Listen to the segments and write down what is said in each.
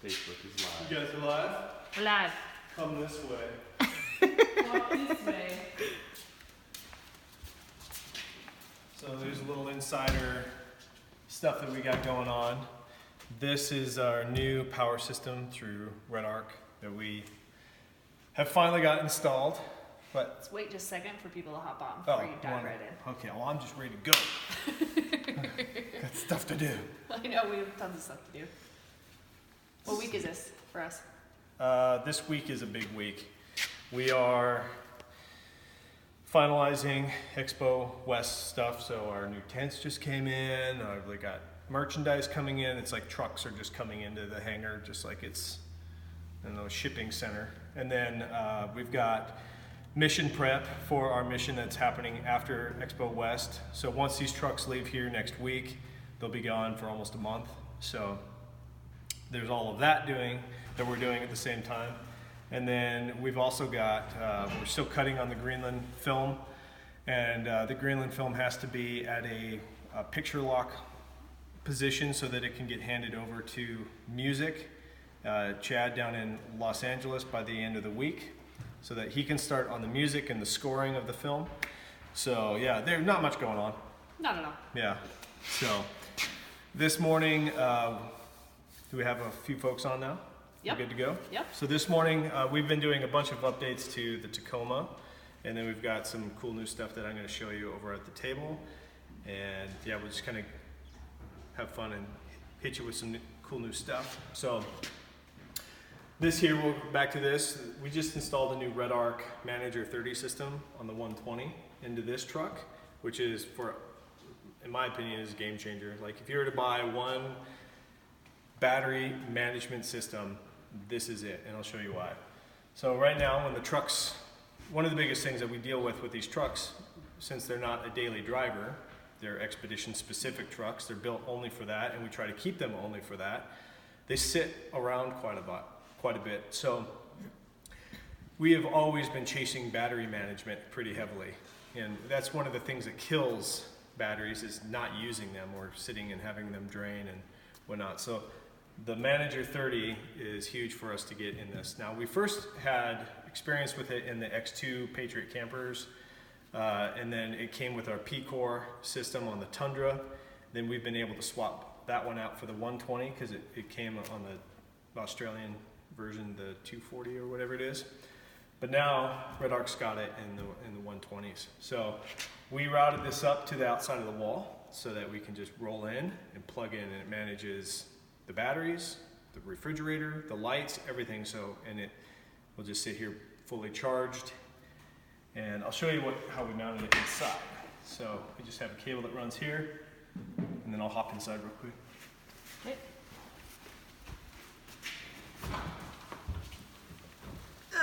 Facebook is live. You guys are live? We're live. Come this way. Walk this way. So there's a little insider stuff that we got going on. This is our new power system through Redarc that we have finally got installed. But Let's wait just a second for people to hop on before you dive right in. Okay, well I'm just ready to go. Got stuff to do. I know, we have tons of stuff to do. What week is this for us? This week is a big week. We are finalizing Expo West stuff, so our new tents just came in. We got merchandise coming in. It's like trucks are just coming into the hangar, just like it's in a shipping center. And then we've got mission prep for our mission that's happening after Expo West. So once these trucks leave here next week, they'll be gone for almost a month. So there's all of that we're doing at the same time. And then we've also got, we're still cutting on the Greenland film, and the Greenland film has to be at a picture lock position so that it can get handed over to music, Chad down in Los Angeles by the end of the week, so that he can start on the music and the scoring of the film. So yeah, there's not much going on. Not at all. Yeah, so this morning, do we have a few folks on now? Yep. We're good to go? Yep. So this morning, we've been doing a bunch of updates to the Tacoma, and then we've got some cool new stuff that I'm going to show you over at the table. And yeah, we'll just kind of have fun and hit you with some cool new stuff. So this here, we'll go back to this. We just installed a new Redarc Manager 30 system on the 120 into this truck, which is, in my opinion, is a game changer. Like if you were to buy one battery management system, this is it, and I'll show you why. So right now, when the trucks, one of the biggest things that we deal with these trucks, since they're not a daily driver, they're expedition specific trucks, they're built only for that, and we try to keep them only for that. They sit around quite a bit. So we have always been chasing battery management pretty heavily, and that's one of the things that kills batteries, is not using them or sitting and having them drain and whatnot. So the Manager 30 is huge for us to get in this. Now, we first had experience with it in the X2 Patriot campers, and then it came with our P-Core system on the Tundra. Then we've been able to swap that one out for the 120 because it came on the Australian version, the 240 or whatever it is. But now Redarc's got it in the 120s. So we routed this up to the outside of the wall so that we can just roll in and plug in, and it manages the batteries, the refrigerator, the lights, everything. So, and it will just sit here fully charged. And I'll show you how we mounted it inside. So we just have a cable that runs here, and then I'll hop inside real quick. Okay.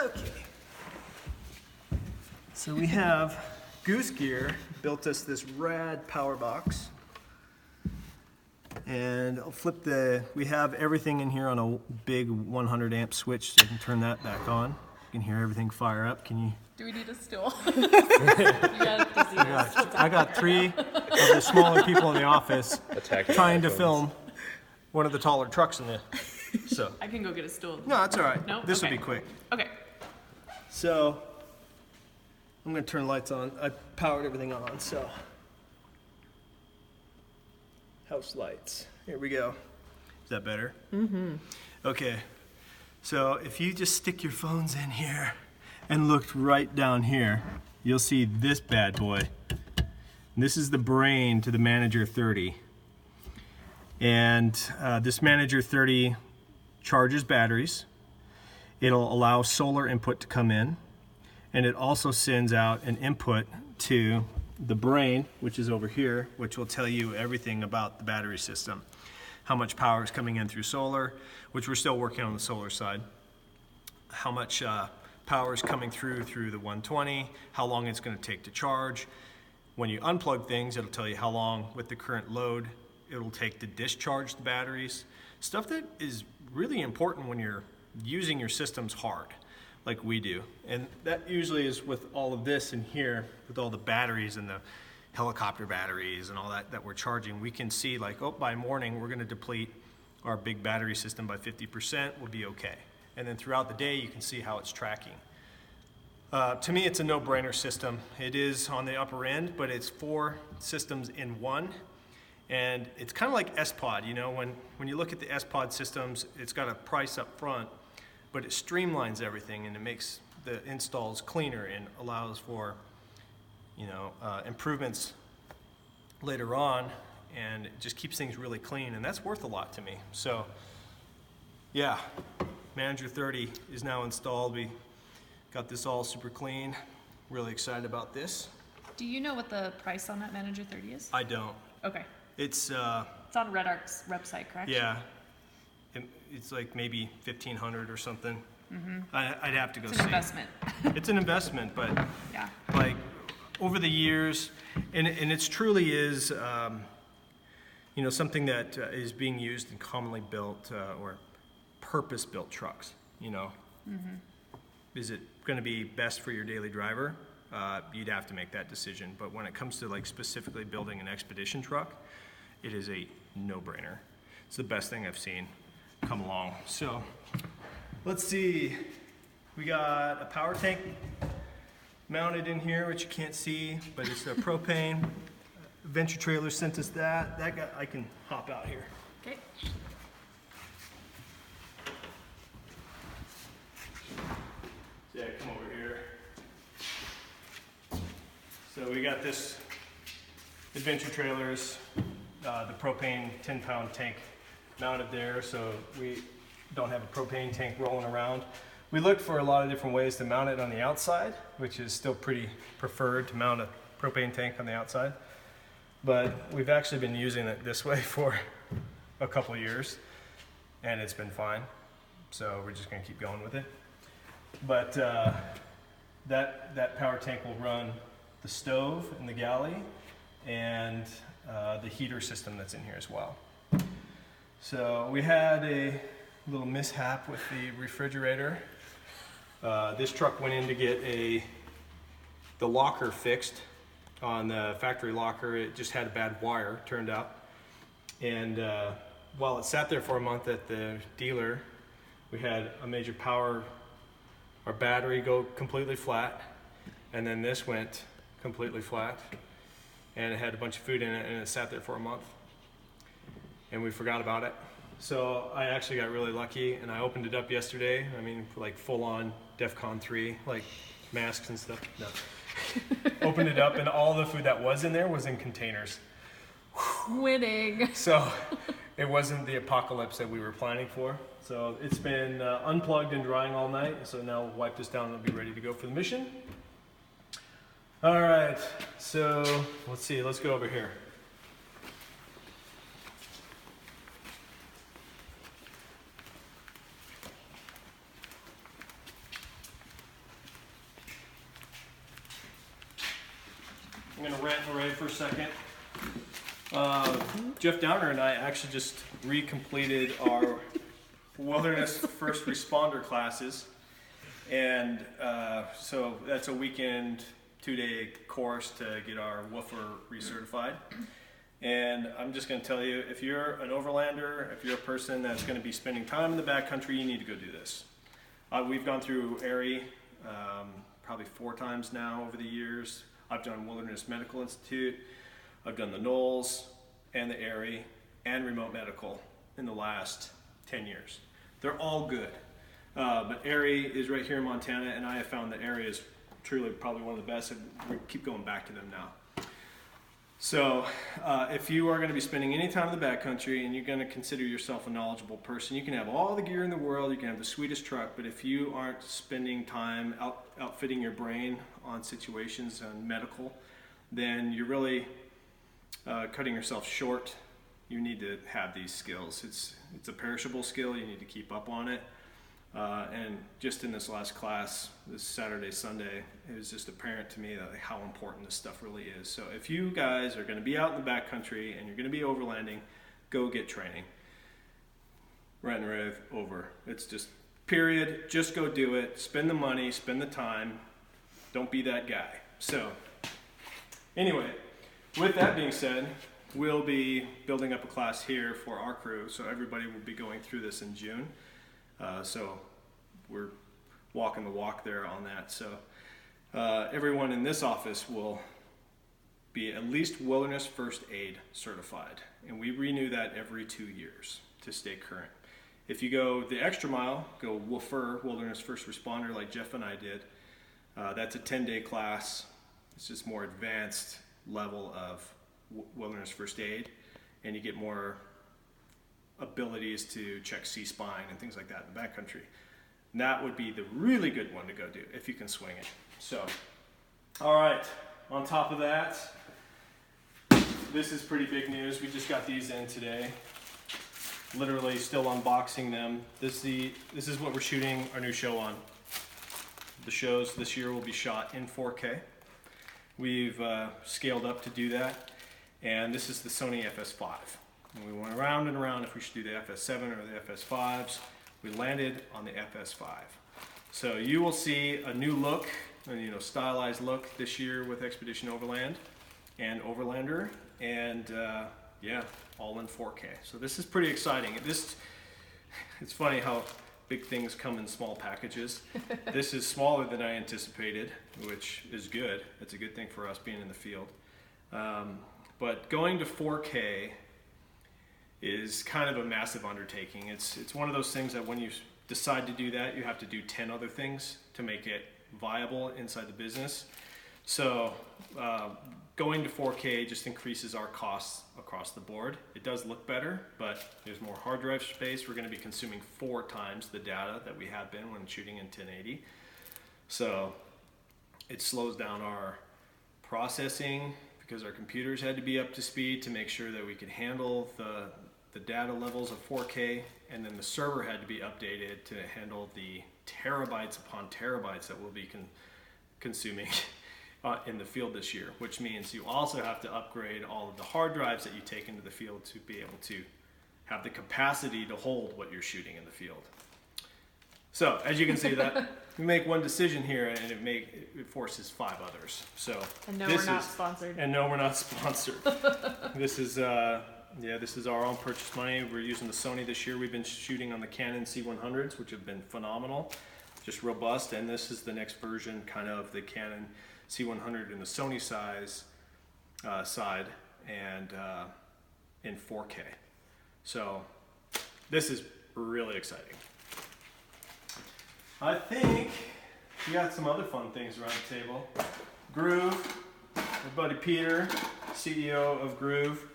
Okay. So we have Goose Gear built us this rad power box. And I'll flip we have everything in here on a big 100 amp switch, so you can turn that back on. You can hear everything fire up. Can you? Do we need a stool? I got 3 of the smaller people in the office trying to film one of the taller trucks in there. So I can go get a stool. no, that's all right. No? This will Okay. be quick. Okay. So I'm going to turn the lights on. I powered everything on, so. House lights. Here we go. Is that better? Mm-hmm. Okay. So if you just stick your phones in here and look right down here, you'll see this bad boy. And this is the brain to the Manager 30. And this Manager 30 charges batteries. It'll allow solar input to come in. And it also sends out an input to the brain, which is over here, which will tell you everything about the battery system. How much power is coming in through solar, which we're still working on the solar side. How much power is coming through the 120, how long it's going to take to charge. When you unplug things, it'll tell you how long, with the current load, it'll take to discharge the batteries. Stuff that is really important when you're using your systems hard, like we do. And that usually is with all of this in here, with all the batteries and the helicopter batteries and all that we're charging. We can see like, oh, by morning we're going to deplete our big battery system by 50%, we'll be okay. And then throughout the day, you can see how it's tracking. To me, it's a no-brainer system. It is on the upper end, but it's 4 systems in one. And it's kind of like S-Pod, you know, when you look at the S-Pod systems, it's got a price up front, but it streamlines everything and it makes the installs cleaner and allows for, you know, improvements later on, and it just keeps things really clean, and that's worth a lot to me. So, yeah, Manager 30 is now installed. We got this all super clean. Really excited about this. Do you know what the price on that Manager 30 is? I don't. Okay. It's on Redarc's website, correct? yeah, it's like maybe 1,500 or something. Mm-hmm. I'd have to go see. It's an investment. It's an investment, but yeah, like over the years, and it's truly is, you know, something that is being used in commonly built or purpose-built trucks. You know, is it going to be best for your daily driver? You'd have to make that decision. But when it comes to like specifically building an expedition truck, it is a no-brainer. It's the best thing I've seen come along. So let's see. We got a power tank mounted in here, which you can't see, but it's a propane. Venture Trailer sent us that. That guy, I can hop out here. okay. Yeah, come over here. So we got this Adventure Trailers, the propane 10-pound tank mounted there, so we don't have a propane tank rolling around. We looked for a lot of different ways to mount it on the outside, which is still pretty preferred to mount a propane tank on the outside. But we've actually been using it this way for a couple of years, and it's been fine. So we're just gonna keep going with it. But that power tank will run the stove in the galley and the heater system that's in here as well. So we had a little mishap with the refrigerator. This truck went in to get the locker fixed on the factory locker. It just had a bad wire, turned out. And while it sat there for a month at the dealer, we had a major our battery go completely flat, and then this went completely flat, and it had a bunch of food in it, and it sat there for a month, and we forgot about it. So I actually got really lucky, and I opened it up yesterday. I mean, like full-on DEFCON 3, like masks and stuff. No. Opened it up, and all the food that was in there was in containers. Winning. So it wasn't the apocalypse that we were planning for. So it's been unplugged and drying all night. So now we'll wipe this down and it'll be ready to go for the mission. All right, so let's see, let's go over here. I'm gonna rant and rave for a second. Jeff Downer and I actually just recompleted our wilderness first responder classes. And so that's a weekend, 2-day course to get our woofer recertified. And I'm just gonna tell you, if you're an overlander, if you're a person that's gonna be spending time in the backcountry, you need to go do this. We've gone through ARI probably 4 times now over the years. I've done Wilderness Medical Institute, I've done the Knolls and the ARI and remote medical in the last 10 years. They're all good. But ARI is right here in Montana, and I have found that ARI is truly probably one of the best, and we keep going back to them now. So if you are going to be spending any time in the backcountry and you're going to consider yourself a knowledgeable person, you can have all the gear in the world, you can have the sweetest truck, but if you aren't spending time outfitting your brain on situations and medical, then you're really cutting yourself short. You need to have these skills. It's a perishable skill, you need to keep up on it. And just in this last class, this Saturday, Sunday, it was just apparent to me that how important this stuff really is. So if you guys are going to be out in the backcountry and you're going to be overlanding, go get training. Rant and rave, over. It's just, period. Just go do it. Spend the money, spend the time. Don't be that guy. So anyway, with that being said, we'll be building up a class here for our crew, so everybody will be going through this in June. So we're walking the walk there on that. So everyone in this office will be at least Wilderness First Aid certified, and we renew that every 2 years to stay current. If you go the extra mile, go WFR, Wilderness First Responder, like Jeff and I did. That's a 10-day class. It's just more advanced level of Wilderness First Aid, and you get more abilities to check C-spine and things like that in the backcountry. And that would be the really good one to go do if you can swing it. So, all right, on top of that, this is pretty big news. We just got these in today. Literally still unboxing them. This is what we're shooting our new show on. The shows this year will be shot in 4K. We've scaled up to do that, and this is the Sony FS5. And we went around and around if we should do the FS7 or the FS5s. We landed on the FS5. So you will see a new look, stylized look this year with Expedition Overland and Overlander, and yeah, all in 4K. So this is pretty exciting. It's funny how big things come in small packages. This is smaller than I anticipated, which is good. It's a good thing for us being in the field. But going to 4K is kind of a massive undertaking. It's one of those things that when you decide to do that, you have to do 10 other things to make it viable inside the business. So going to 4K just increases our costs across the board. It does look better, but there's more hard drive space. We're going to be consuming 4 times the data that we have been when shooting in 1080. So it slows down our processing because our computers had to be up to speed to make sure that we could handle the data levels of 4K, and then the server had to be updated to handle the terabytes upon terabytes that we'll be consuming in the field this year, which means you also have to upgrade all of the hard drives that you take into the field to be able to have the capacity to hold what you're shooting in the field. So as you can see, that we make one decision here and it forces 5 others. So and no, we're not sponsored. And no, we're not sponsored. This is this is our own purchase money. We're using the Sony this year. We've been shooting on the Canon C100s, which have been phenomenal, just robust. And this is the next version, kind of the Canon C100 in the Sony side and in 4K. So this is really exciting. I think we got some other fun things around the table. Groove, my buddy Peter, CEO of Groove.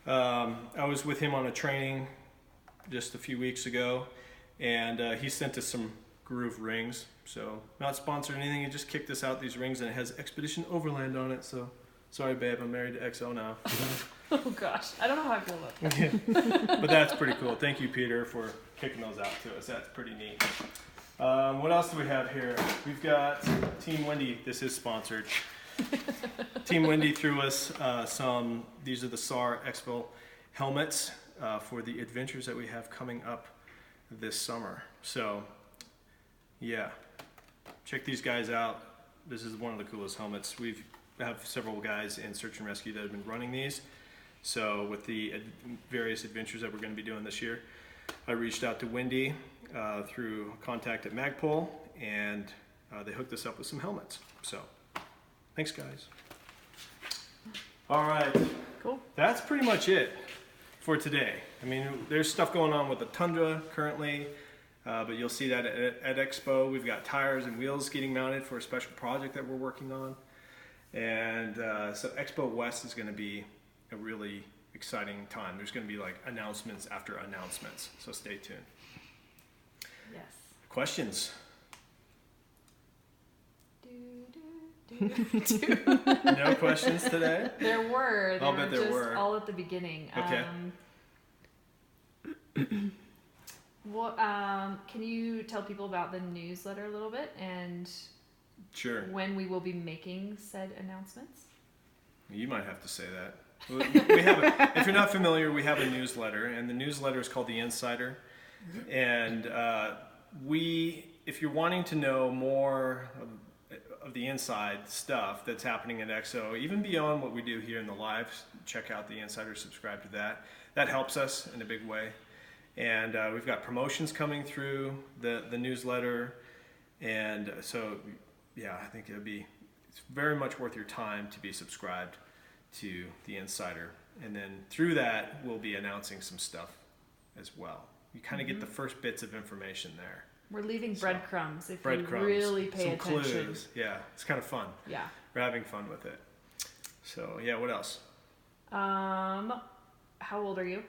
I was with him on a training just a few weeks ago, and he sent us some Groove rings. So not sponsored or anything, he just kicked us out these rings, and it has Expedition Overland on it. So sorry babe, I'm married to XO now. Oh gosh, I don't know how I feel about that. But that's pretty cool. Thank you, Peter, for kicking those out to us. That's pretty neat. What else do we have here? We've got Team Wendy. This is sponsored. Team Wendy threw us these are the SAR Expo helmets for the adventures that we have coming up this summer. So yeah, check these guys out. This is one of the coolest helmets. We have several guys in search and rescue that have been running these. So with the various adventures that we're going to be doing this year, I reached out to Wendy through contact at Magpul, and they hooked us up with some helmets. So thanks guys. All right, cool. That's pretty much it for today. I mean, there's stuff going on with the Tundra currently, but you'll see that at Expo. We've got tires and wheels getting mounted for a special project that we're working on. And so Expo West is going to be a really exciting time. There's going to be like announcements after announcements, so stay tuned. Yes. Questions? No questions today? There were. I'll bet there were. All at the beginning. Okay. Can you tell people about the newsletter a little bit and Sure. when we will be making said announcements? You might have to say that. We have if you're not familiar, we have a newsletter, and the newsletter is called The Insider. And if you're wanting to know more of the inside stuff that's happening at Expo, even beyond what we do here in the lives. Check out the Insider, subscribe to that. That helps us in a big way. And we've got promotions coming through the newsletter. And so, yeah, I think it's very much worth your time to be subscribed to the Insider. And then through that, we'll be announcing some stuff as well. You kind of get the first bits of information there. We're leaving breadcrumbs if Breadcrumbs, you really pay some attention. clues. Yeah, it's kind of fun. Yeah. We're having fun with it. So, yeah, what else? How old are you?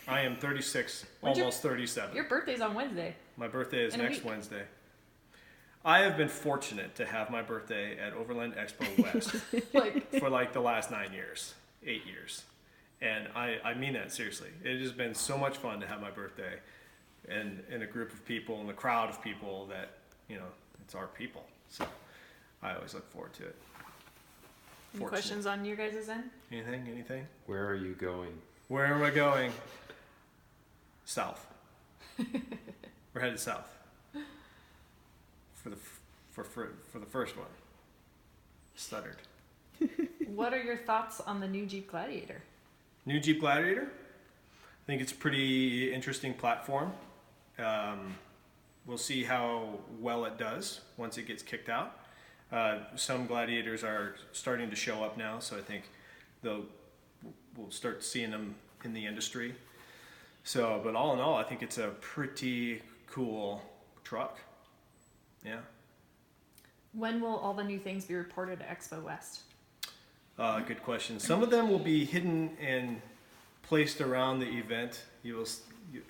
I am 36, When's almost 37. Your birthday's on Wednesday. My birthday is In a next week. Wednesday. I have been fortunate to have my birthday at Overland Expo West for like the last 8 years. And I mean that seriously. It has been so much fun to have my birthday and in a group of people, in a crowd of people that, you know, it's our people. So I always look forward to it. Any questions on your guys' end? Anything? Where are you going? Where am I going? South. We're headed south for the first one. Stuttered. What are your thoughts on the new Jeep Gladiator? New Jeep Gladiator. I think it's a pretty interesting platform. We'll see how well it does once it gets kicked out. Some Gladiators are starting to show up now, so I think we'll start seeing them in the industry. So, but all in all, I think it's a pretty cool truck. Yeah. When will all the new things be reported at Expo West? Good question. Some of them will be hidden and placed around the event.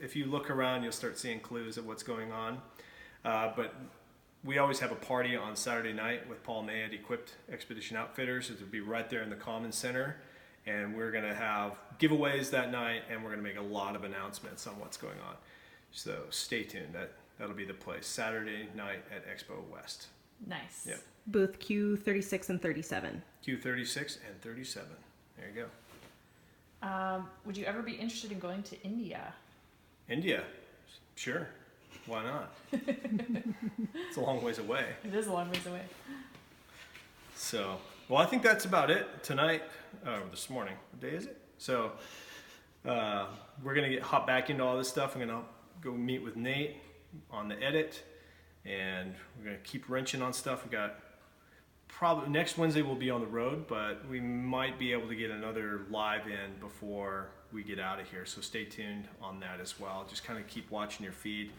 If you look around, you'll start seeing clues of what's going on. But we always have a party on Saturday night with Paul May at Equipped Expedition Outfitters. It'll be right there in the Common Center. And we're going to have giveaways that night, and we're going to make a lot of announcements on what's going on. So stay tuned. That'll be the place. Saturday night at Expo West. Nice. Yep. Booth Q36 and 37. Q36 and 37. There you go. Would you ever be interested in going to India? India. Sure. Why not? It's a long ways away. It is a long ways away. So, well, I think that's about it tonight, this morning. What day is it? So, we're going to hop back into all this stuff. I'm going to go meet with Nate on the edit, and we're going to keep wrenching on stuff. We got probably next Wednesday we'll be on the road, but we might be able to get another live in before we get out of here. So stay tuned on that as well. Just kind of keep watching your feed.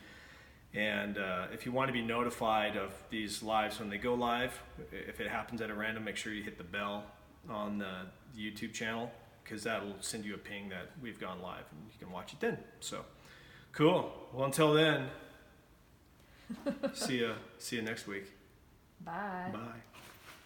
And if you want to be notified of these lives when they go live, if it happens at a random, make sure you hit the bell on the YouTube channel, because that'll send you a ping that we've gone live and you can watch it then. So cool. Well, until then, see you next week. Bye. Bye.